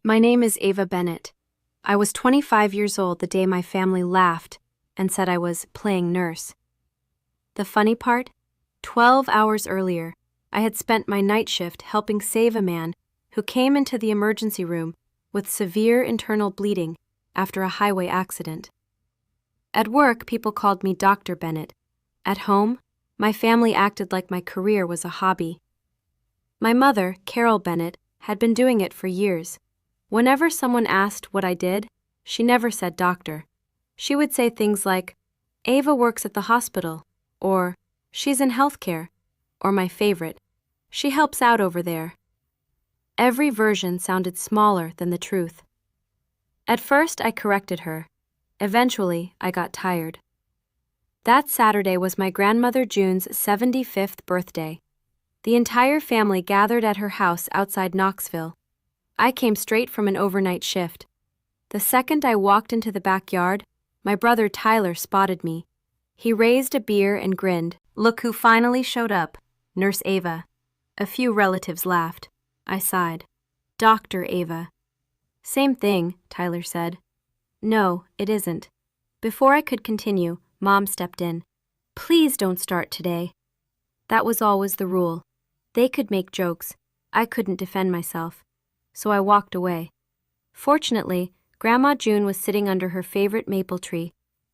My name is Ava Bennett. I was 25 years old the day my family laughed and said I was playing nurse. The funny part? 12 hours earlier, I had spent my night shift helping save a man who came into the emergency room with severe internal bleeding after a highway accident. At work, people called me Dr. Bennett. At home, my family acted like my career was a hobby. My mother, Carol Bennett, had been doing it for years. Whenever someone asked what I did, she never said doctor. She would say things like, Ava works at the hospital, or she's in healthcare, or my favorite, she helps out over there. Every version sounded smaller than the truth. At first, I corrected her. Eventually, I got tired. That Saturday was my grandmother June's 75th birthday. The entire family gathered at her house outside Knoxville. I came straight from an overnight shift. The second I walked into the backyard, my brother Tyler spotted me. He raised a beer and grinned. Look who finally showed up, Nurse Ava. A few relatives laughed. I sighed. Dr. Ava. Same thing, Tyler said. No, it isn't. Before I could continue, Mom stepped in. Please don't start today. That was always the rule. They could make jokes. I couldn't defend myself. So I walked away. Fortunately, Grandma June was sitting under her favorite maple tree.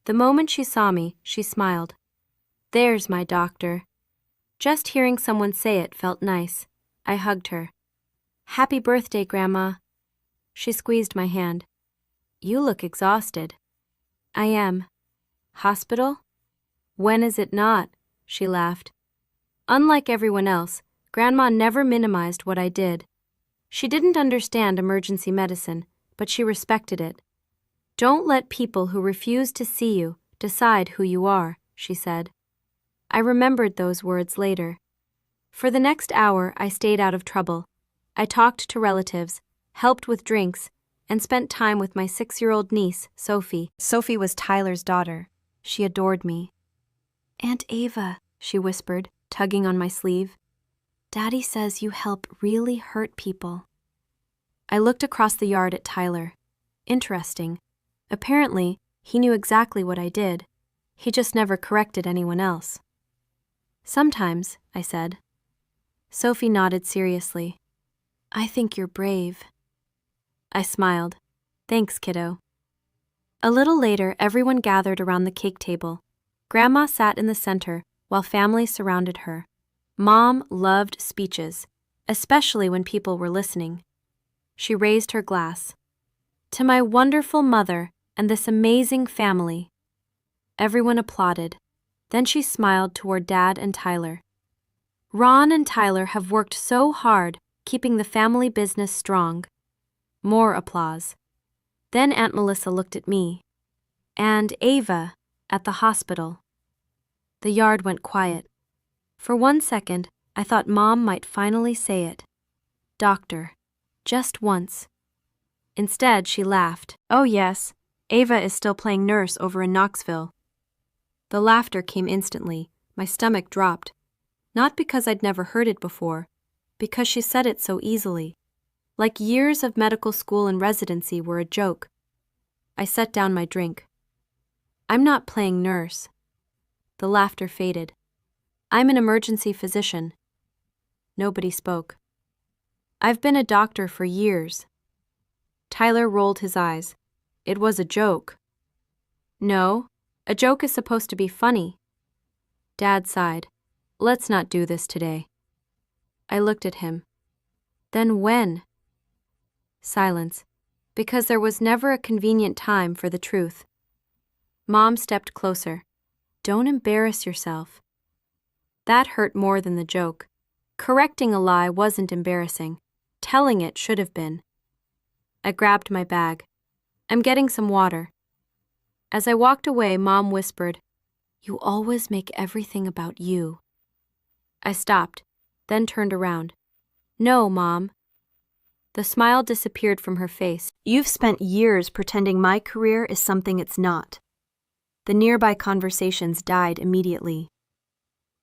The moment she saw me, she smiled. There's my doctor. Just hearing someone say it felt nice. I hugged her. Happy birthday, Grandma. She squeezed my hand. You look exhausted. I am. Hospital? When is it not? She laughed. Unlike everyone else, Grandma never minimized what I did. She didn't understand emergency medicine, but she respected it. Don't let people who refuse to see you decide who you are, she said. I remembered those words later. For the next hour, I stayed out of trouble. I talked to relatives, helped with drinks, and spent time with my 6-year-old niece, Sophie. Sophie was Tyler's daughter. She adored me. Aunt Ava, she whispered, tugging on my sleeve. Daddy says you help really hurt people. I looked across the yard at Tyler. Interesting. Apparently, he knew exactly what I did. He just never corrected anyone else. Sometimes, I said. Sophie nodded seriously. I think you're brave. I smiled. Thanks, kiddo. A little later, everyone gathered around the cake table. Grandma sat in the center, while family surrounded her. Mom loved speeches, especially when people were listening. She raised her glass. To my wonderful mother and this amazing family. Everyone applauded. Then she smiled toward Dad and Tyler. Ron and Tyler have worked so hard keeping the family business strong. More applause. Then Aunt Melissa looked at me. And Ava at the hospital. The yard went quiet. For 1 second, I thought Mom might finally say it. Doctor. Just once. Instead, she laughed. Oh yes, Ava is still playing nurse over in Knoxville. The laughter came instantly. My stomach dropped. Not because I'd never heard it before, because she said it so easily. Like years of medical school and residency were a joke. I set down my drink. I'm not playing nurse. The laughter faded. I'm an emergency physician. Nobody spoke. I've been a doctor for years. Tyler rolled his eyes. It was a joke. No, a joke is supposed to be funny. Dad sighed. Let's not do this today. I looked at him. Then when? Silence, because there was never a convenient time for the truth. Mom stepped closer. Don't embarrass yourself. That hurt more than the joke. Correcting a lie wasn't embarrassing. Telling it should have been. I grabbed my bag. I'm getting some water. As I walked away, Mom whispered, You always make everything about you. I stopped, then turned around. No, Mom. The smile disappeared from her face. You've spent years pretending my career is something it's not. The nearby conversations died immediately.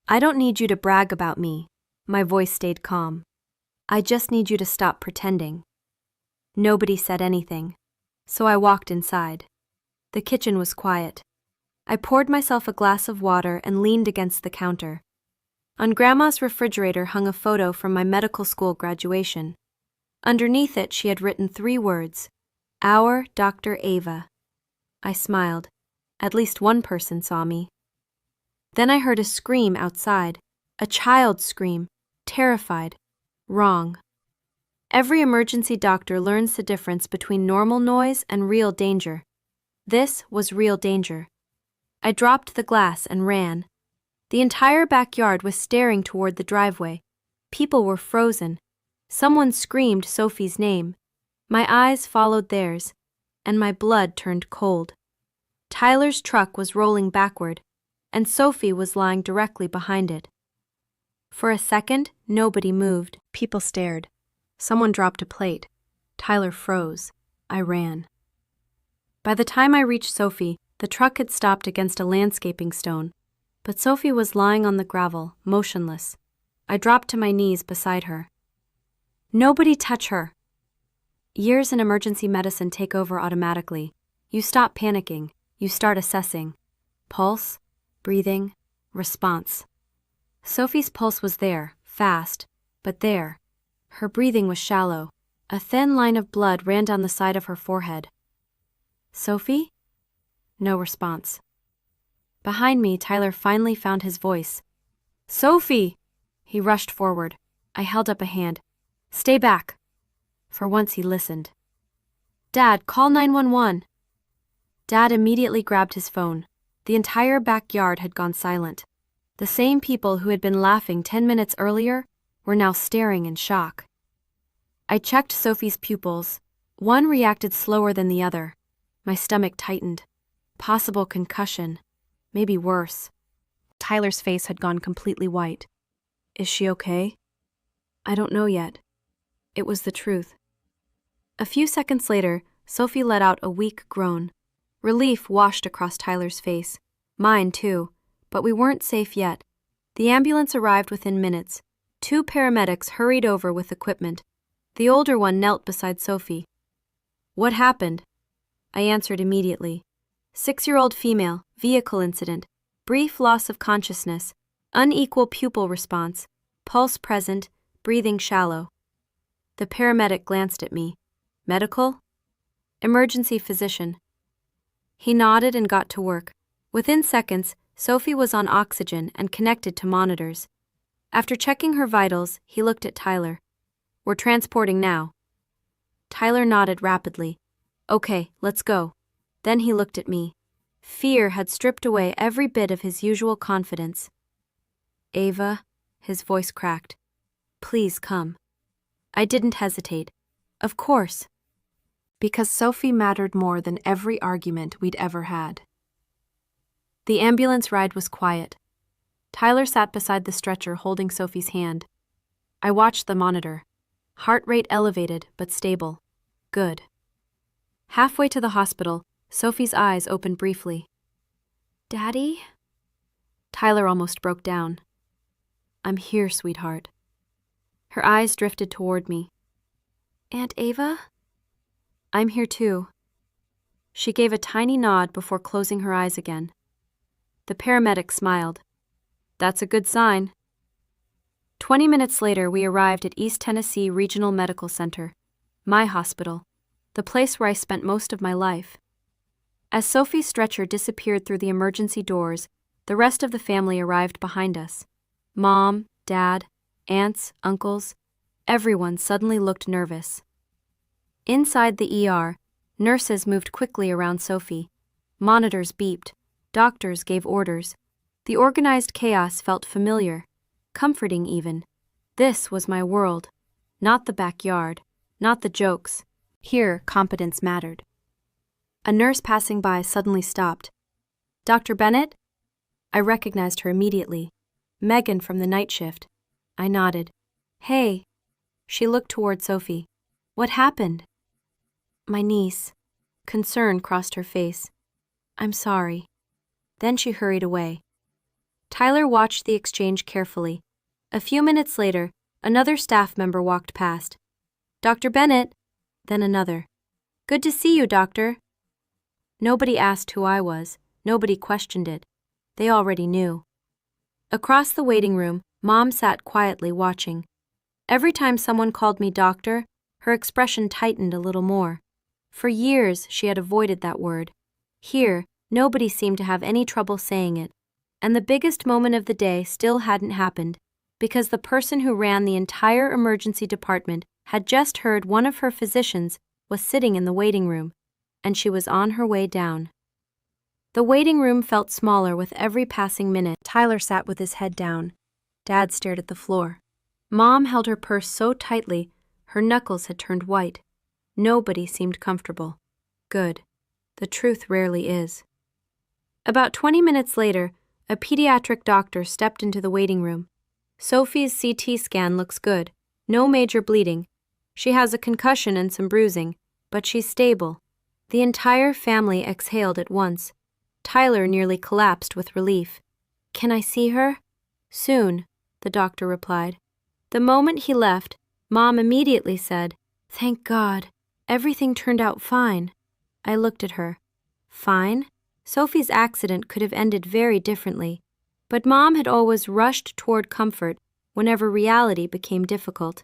I don't need you to brag about me. My voice stayed calm. I just need you to stop pretending. Nobody said anything, so I walked inside. The kitchen was quiet. I poured myself a glass of water and leaned against the counter. On Grandma's refrigerator hung a photo from my medical school graduation. Underneath it, she had written 3 words, "Our Dr. Ava." I smiled. At least one person saw me. Then I heard a scream outside, a child's scream, terrified. Wrong. Every emergency doctor learns the difference between normal noise and real danger. This was real danger. I dropped the glass and ran. The entire backyard was staring toward the driveway. People were frozen. Someone screamed Sophie's name. My eyes followed theirs, and my blood turned cold. Tyler's truck was rolling backward, and Sophie was lying directly behind it. For a second, nobody moved. People stared. Someone dropped a plate. Tyler froze. I ran. By the time I reached Sophie, the truck had stopped against a landscaping stone, but Sophie was lying on the gravel, motionless. I dropped to my knees beside her. "Nobody touch her." Years in emergency medicine take over automatically. You stop panicking. You start assessing. Pulse, breathing, response. Sophie's pulse was there, fast, but there. Her breathing was shallow. A thin line of blood ran down the side of her forehead. "Sophie?" No response. Behind me, Tyler finally found his voice. "Sophie!" He rushed forward. I held up a hand. "Stay back." For once he listened. "Dad, call 911. Dad immediately grabbed his phone. The entire backyard had gone silent. The same people who had been laughing 10 minutes earlier were now staring in shock. I checked Sophie's pupils. One reacted slower than the other. My stomach tightened. Possible concussion. Maybe worse. Tyler's face had gone completely white. "Is she okay?" "I don't know yet." It was the truth. A few seconds later, Sophie let out a weak groan. Relief washed across Tyler's face. Mine, too. But we weren't safe yet. The ambulance arrived within minutes. 2 paramedics hurried over with equipment. The older one knelt beside Sophie. "What happened?" I answered immediately. 6-year-old female, vehicle incident, brief loss of consciousness, unequal pupil response, pulse present, breathing shallow. The paramedic glanced at me. "Medical?" "Emergency physician." He nodded and got to work. Within seconds, Sophie was on oxygen and connected to monitors. After checking her vitals, he looked at Tyler. "We're transporting now." Tyler nodded rapidly. "Okay, let's go." Then he looked at me. Fear had stripped away every bit of his usual confidence. "Ava," his voice cracked. "Please come." I didn't hesitate. Of course. Because Sophie mattered more than every argument we'd ever had. The ambulance ride was quiet. Tyler sat beside the stretcher holding Sophie's hand. I watched the monitor. Heart rate elevated but stable. Good. Halfway to the hospital, Sophie's eyes opened briefly. "Daddy?" Tyler almost broke down. "I'm here, sweetheart." Her eyes drifted toward me. "Aunt Ava?" "I'm here too." She gave a tiny nod before closing her eyes again. The paramedic smiled. "That's a good sign." 20 minutes later, we arrived at East Tennessee Regional Medical Center, my hospital, the place where I spent most of my life. As Sophie's stretcher disappeared through the emergency doors, the rest of the family arrived behind us. Mom, Dad, aunts, uncles, everyone suddenly looked nervous. Inside the ER, nurses moved quickly around Sophie. Monitors beeped. Doctors gave orders. The organized chaos felt familiar, comforting even. This was my world. Not the backyard, not the jokes. Here, competence mattered. A nurse passing by suddenly stopped. "Dr. Bennett?" I recognized her immediately. Megan from the night shift. I nodded. "Hey." She looked toward Sophie. "What happened?" "My niece." Concern crossed her face. "I'm sorry." Then she hurried away. Tyler watched the exchange carefully. A few minutes later, another staff member walked past. "Dr. Bennett." then another. "Good to see you, doctor." Nobody asked who I was. Nobody questioned it. They already knew. Across the waiting room, Mom sat quietly watching. Every time someone called me doctor, her expression tightened a little more. For years, she had avoided that word. Here, nobody seemed to have any trouble saying it. And the biggest moment of the day still hadn't happened, because the person who ran the entire emergency department had just heard one of her physicians was sitting in the waiting room, and she was on her way down. The waiting room felt smaller with every passing minute. Tyler sat with his head down. Dad stared at the floor. Mom held her purse so tightly, her knuckles had turned white. Nobody seemed comfortable. Good. The truth rarely is. About 20 minutes later, a pediatric doctor stepped into the waiting room. "Sophie's CT scan looks good. No major bleeding. She has a concussion and some bruising, but she's stable." The entire family exhaled at once. Tyler nearly collapsed with relief. "Can I see her?" "Soon," the doctor replied. The moment he left, Mom immediately said, "Thank God. Everything turned out fine." I looked at her. Fine? Sophie's accident could have ended very differently, but Mom had always rushed toward comfort whenever reality became difficult.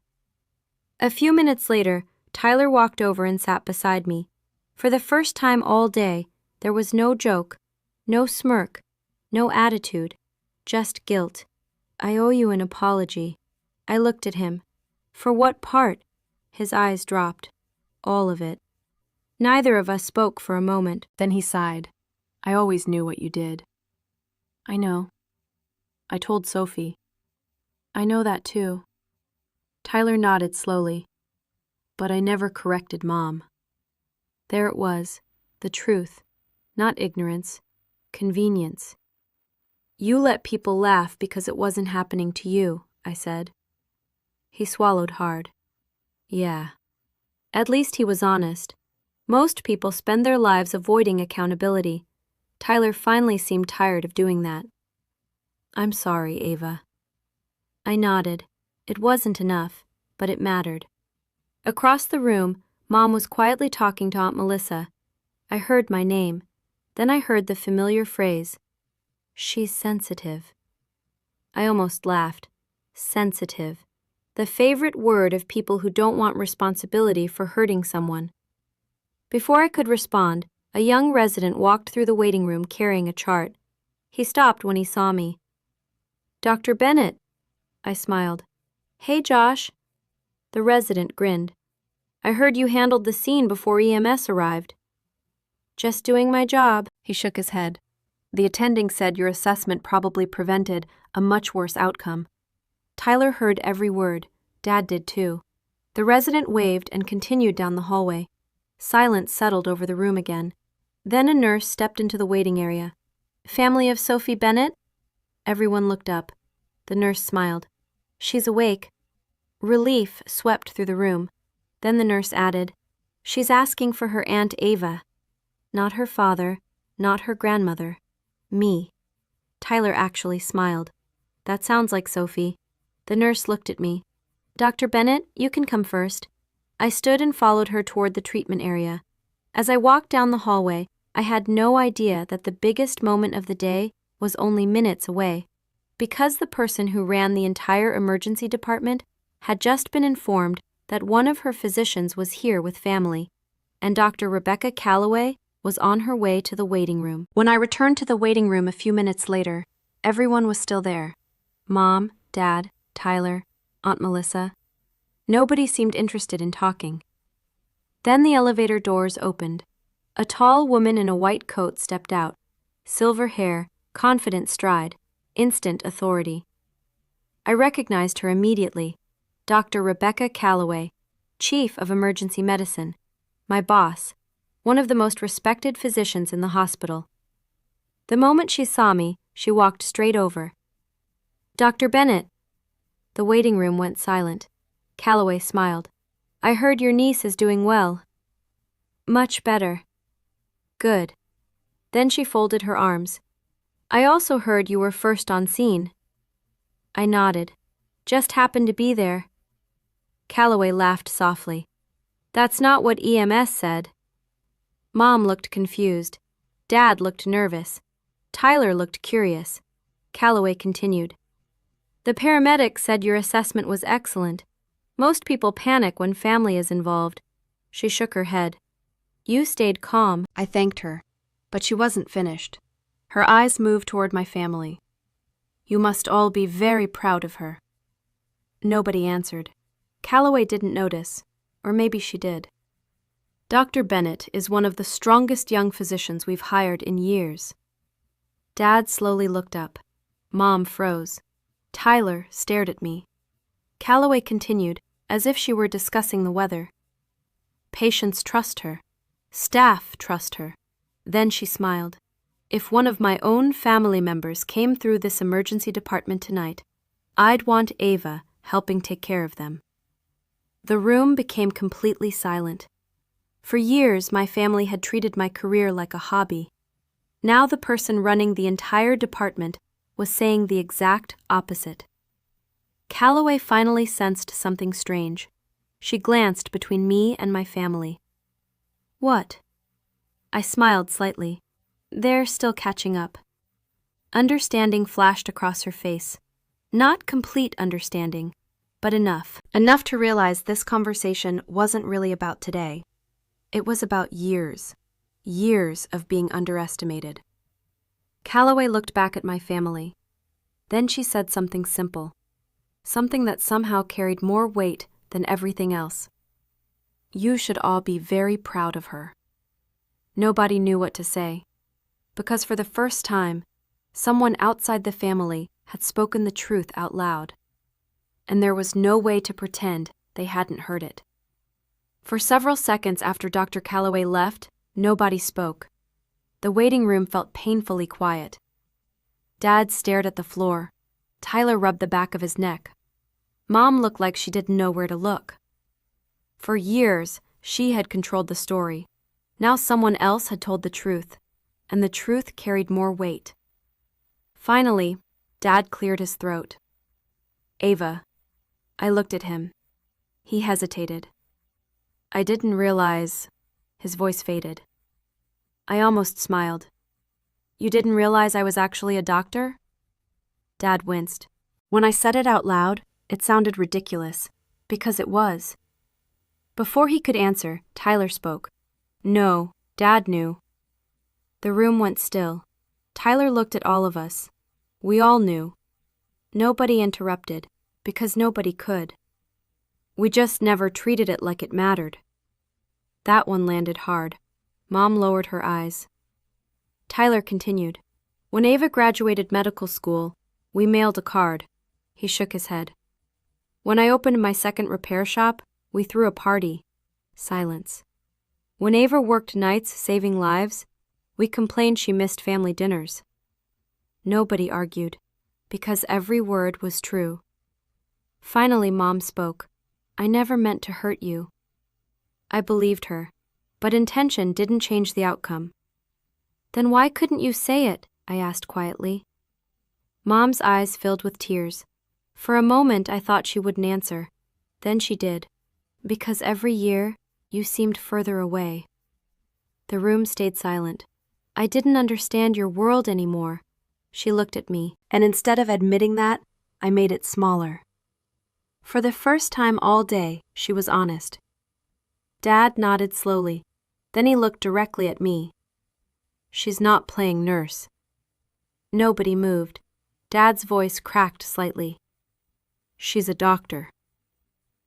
A few minutes later, Tyler walked over and sat beside me. For the first time all day, there was no joke, no smirk, no attitude, just guilt. "I owe you an apology." I looked at him. "For what part?" His eyes dropped. "All of it." Neither of us spoke for a moment. Then he sighed. "I always knew what you did." "I know. I told Sophie." "I know that too." Tyler nodded slowly. "But I never corrected Mom." There it was, the truth, not ignorance, convenience. "You let people laugh because it wasn't happening to you," I said. He swallowed hard. Yeah. At least he was honest. Most people spend their lives avoiding accountability. Tyler finally seemed tired of doing that. "I'm sorry, Ava." I nodded. It wasn't enough, but it mattered. Across the room, Mom was quietly talking to Aunt Melissa. I heard my name. Then I heard the familiar phrase, "She's sensitive." I almost laughed. Sensitive. The favorite word of people who don't want responsibility for hurting someone. Before I could respond, a young resident walked through the waiting room carrying a chart. He stopped when he saw me. "Dr. Bennett." I smiled. "Hey, Josh." The resident grinned. "I heard you handled the scene before EMS arrived." "Just doing my job." He shook his head. "The attending said your assessment probably prevented a much worse outcome." Tyler heard every word. Dad did too. The resident waved and continued down the hallway. Silence settled over the room again. Then a nurse stepped into the waiting area. "Family of Sophie Bennett?" Everyone looked up. The nurse smiled. "She's awake." Relief swept through the room. Then the nurse added, "She's asking for her Aunt Ava." Not her father, not her grandmother. Me. Tyler actually smiled. "That sounds like Sophie." The nurse looked at me. "Dr. Bennett, you can come first." I stood and followed her toward the treatment area. As I walked down the hallway, I had no idea that the biggest moment of the day was only minutes away. Because the person who ran the entire emergency department had just been informed that one of her physicians was here with family, and Dr. Rebecca Calloway was on her way to the waiting room. When I returned to the waiting room a few minutes later, everyone was still there. Mom, Dad, Tyler, Aunt Melissa. Nobody seemed interested in talking. Then the elevator doors opened. A tall woman in a white coat stepped out. Silver hair, confident stride, instant authority. I recognized her immediately. Dr. Rebecca Calloway, Chief of Emergency Medicine, my boss, one of the most respected physicians in the hospital. The moment she saw me, she walked straight over. "Dr. Bennett." The waiting room went silent. Calloway smiled. "I heard your niece is doing well." "Much better." "Good." Then she folded her arms. "I also heard you were first on scene." I nodded. "Just happened to be there." Calloway laughed softly. That's not what EMS said. Mom looked confused. Dad looked nervous. Tyler looked curious. Calloway continued. The paramedic said your assessment was excellent. Most people panic when family is involved. She shook her head. You stayed calm. I thanked her, but she wasn't finished. Her eyes moved toward my family. You must all be very proud of her. Nobody answered. Calloway didn't notice, or maybe she did. Dr. Bennett is one of the strongest young physicians we've hired in years. Dad slowly looked up. Mom froze. Tyler stared at me. Calloway continued, as if she were discussing the weather. Patients trust her. Staff trust her. Then she smiled. If one of my own family members came through this emergency department tonight, I'd want Ava helping take care of them. The room became completely silent. For years, my family had treated my career like a hobby. Now the person running the entire department was saying the exact opposite. Calloway finally sensed something strange. She glanced between me and my family. What? I smiled slightly. They're still catching up. Understanding flashed across her face. Not complete understanding, but enough. Enough to realize this conversation wasn't really about today. It was about years. Years of being underestimated. Calloway looked back at my family. Then she said something simple. Something that somehow carried more weight than everything else. You should all be very proud of her. Nobody knew what to say, because for the first time, someone outside the family had spoken the truth out loud, and there was no way to pretend they hadn't heard it. For several seconds after Dr. Calloway left, nobody spoke. The waiting room felt painfully quiet. Dad stared at the floor. Tyler rubbed the back of his neck. Mom looked like she didn't know where to look. For years, she had controlled the story. Now someone else had told the truth, and the truth carried more weight. Finally, Dad cleared his throat. Ava. I looked at him. He hesitated. I didn't realize... His voice faded. I almost smiled. You didn't realize I was actually a doctor? Dad winced. When I said it out loud, it sounded ridiculous, because it was. Before he could answer, Tyler spoke. No, Dad knew. The room went still. Tyler looked at all of us. We all knew. Nobody interrupted, because nobody could. We just never treated it like it mattered. That one landed hard. Mom lowered her eyes. Tyler continued. When Ava graduated medical school, we mailed a card. He shook his head. When I opened my second repair shop, we threw a party. Silence. When Ava worked nights saving lives, we complained she missed family dinners. Nobody argued, because every word was true. Finally, Mom spoke. I never meant to hurt you. I believed her, but intention didn't change the outcome. Then why couldn't you say it? I asked quietly. Mom's eyes filled with tears. For a moment, I thought she wouldn't answer. Then she did. Because every year, you seemed further away. The room stayed silent. I didn't understand your world anymore. She looked at me, and instead of admitting that, I made it smaller. For the first time all day, she was honest. Dad nodded slowly. Then he looked directly at me. She's not playing nurse. Nobody moved. Dad's voice cracked slightly. She's a doctor.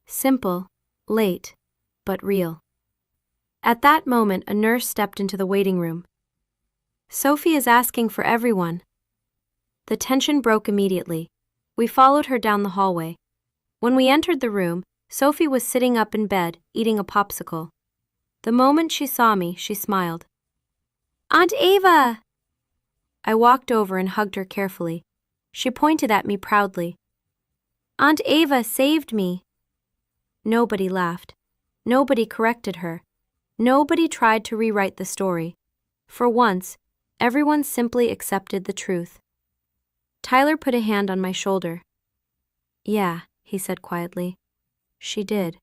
Simple, late, but real. At that moment, a nurse stepped into the waiting room. Sophie is asking for everyone. The tension broke immediately. We followed her down the hallway. When we entered the room, Sophie was sitting up in bed, eating a popsicle. The moment she saw me, she smiled. Aunt Ava! I walked over and hugged her carefully. She pointed at me proudly. Aunt Ava saved me. Nobody laughed. Nobody corrected her. Nobody tried to rewrite the story. For once, everyone simply accepted the truth. Tyler put a hand on my shoulder. Yeah, he said quietly. She did.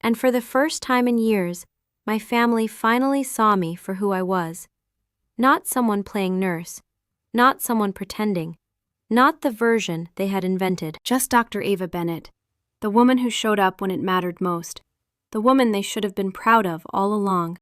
And for the first time in years, my family finally saw me for who I was. Not someone playing nurse, not someone pretending, not the version they had invented. Just Dr. Ava Bennett, the woman who showed up when it mattered most, the woman they should have been proud of all along.